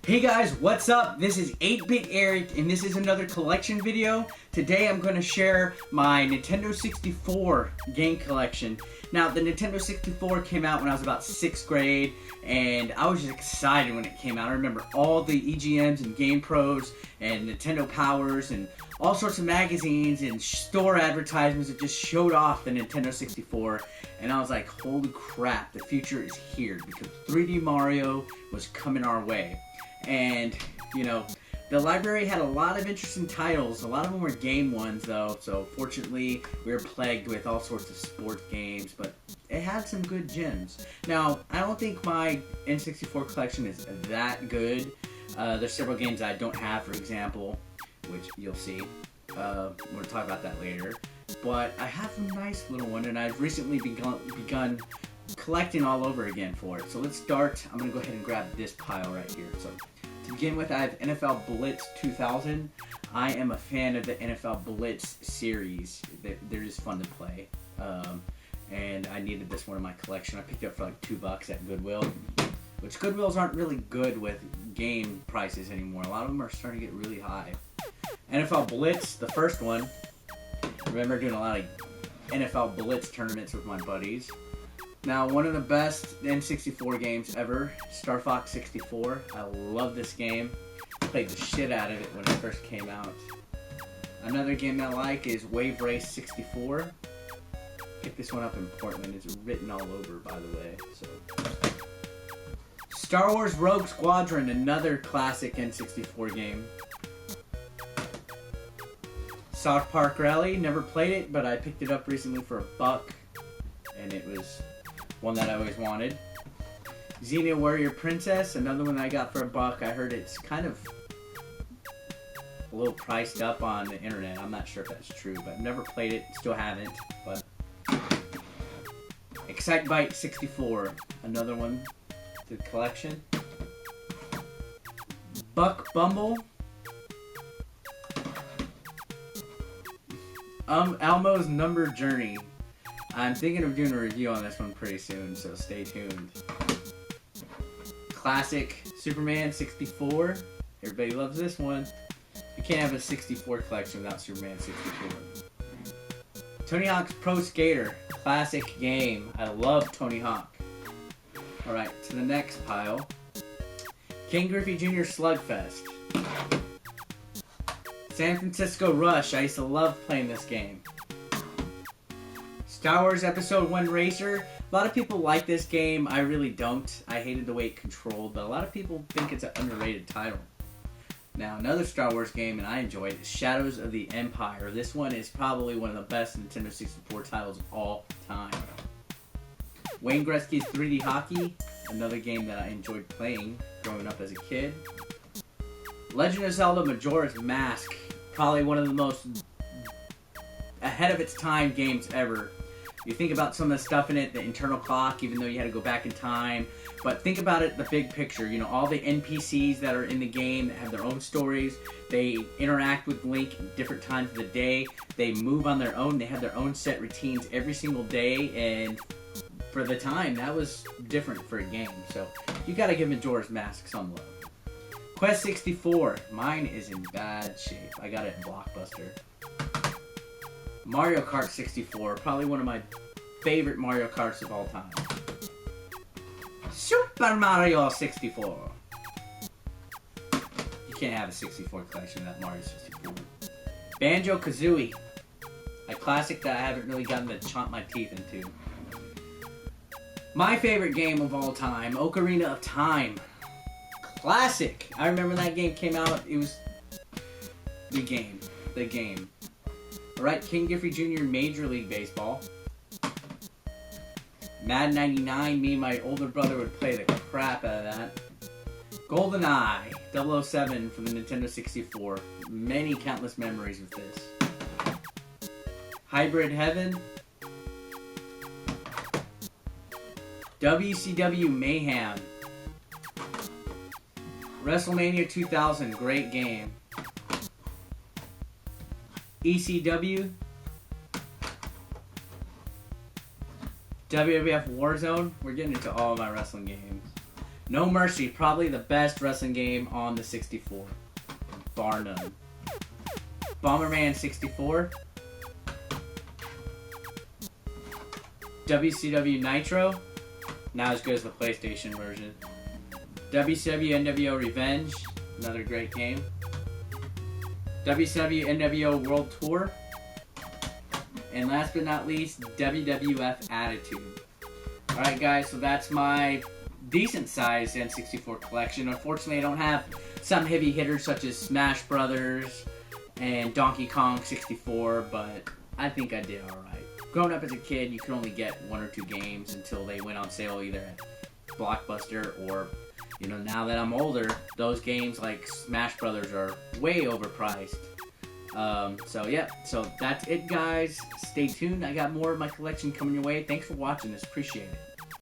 Hey guys, what's up? This is 8-Bit Eric, and this is another collection video. Today I'm going to share my Nintendo 64 game collection. Now, the Nintendo 64 came out when I was about 6th grade, and I was just excited when it came out. I remember all the EGMs and Game Pros and Nintendo Powers and all sorts of magazines and store advertisements that just showed off the Nintendo 64, and I was like, holy crap, the future is here, because 3D Mario was coming our way. And, you know, the library had a lot of interesting titles. A lot of them were game ones, though, so fortunately we were plagued with all sorts of sports games, but it had some good gems. Now, I don't think my N64 collection is that good. There's several games I don't have, for example, which you'll see. We're going to talk about that later. But I have a nice little one, and I've recently begun collecting all over again for it. So let's start. I'm going to go ahead and grab this pile right here. So to begin with, I have NFL Blitz 2000. I am a fan of the NFL Blitz series. They're just fun to play. And I needed this one in my collection. I picked it up for like $2 at Goodwill. Which Goodwills aren't really good with game prices anymore. A lot of them are starting to get really high. NFL Blitz, the first one. I remember doing a lot of NFL Blitz tournaments with my buddies. Now, one of the best N64 games ever, Starfox 64. I love this game. Played the shit out of it when it first came out. Another game I like is Wave Race 64. Picked this one up in Portland. It's written all over, by the way. So, Star Wars Rogue Squadron, another classic N64 game. South Park Rally, never played it, but I picked it up recently for $1, and it was one that I always wanted. Xenia Warrior Princess, another one that I got for $1. I heard it's kind of a little priced up on the internet. I'm not sure if that's true, but I've never played it, still haven't. But Excitebike 64, another one to the collection. Buck Bumble. Elmo's Number Journey. I'm thinking of doing a review on this one pretty soon, so stay tuned. Classic Superman 64. Everybody loves this one. You can't have a 64 collection without Superman 64. Tony Hawk's Pro Skater. Classic game. I love Tony Hawk. Alright, to the next pile. King Griffey Jr Slugfest. San Francisco Rush. I used to love playing this game. Star Wars Episode 1 Racer. A lot of people like this game. I really don't. I hated the way it controlled, but a lot of people think it's an underrated title. Now, another Star Wars game, and I enjoy it, is Shadows of the Empire. This one is probably one of the best Nintendo 64 titles of all time. Wayne Gretzky's 3D Hockey. Another game that I enjoyed playing growing up as a kid. Legend of Zelda Majora's Mask. Probably one of the most ahead of its time games ever. You think about some of the stuff in it, the internal clock, even though you had to go back in time. But think about it, the big picture. You know, all the NPCs that are in the game that have their own stories. They interact with Link at different times of the day. They move on their own. They have their own set routines every single day. And for the time, that was different for a game. So you gotta give Majora's Mask some love. Quest 64. Mine is in bad shape. I got it in Blockbuster. Mario Kart 64. Probably one of my favorite Mario Karts of all time. Super Mario 64. You can't have a 64 collection without Mario 64. Banjo-Kazooie. A classic that I haven't really gotten to chomp my teeth into. My favorite game of all time. Ocarina of Time. Classic. I remember that game came out. It was the game. Alright, King Griffey Jr. Major League Baseball. Madden 99. Me and my older brother would play the crap out of that. GoldenEye 007 for the Nintendo 64. Many countless memories with this. Hybrid Heaven. WCW Mayhem. WrestleMania 2000, great game. ECW. WWF Warzone. We're getting into all of my wrestling games. No Mercy, probably the best wrestling game on the 64. Bar none. Bomberman 64. WCW Nitro, not as good as the PlayStation version. WCW NWO Revenge, another great game. WCW NWO World Tour. And last but not least, WWF Attitude. Alright guys, so that's my decent sized N64 collection. Unfortunately, I don't have some heavy hitters such as Smash Brothers and Donkey Kong 64, but I think I did alright. Growing up as a kid, you could only get 1 or 2 games until they went on sale either at Blockbuster or, you know, now that I'm older, those games like Smash Brothers are way overpriced. So yeah, so that's it guys. Stay tuned. I got more of my collection coming your way. Thanks for watching this. Appreciate it.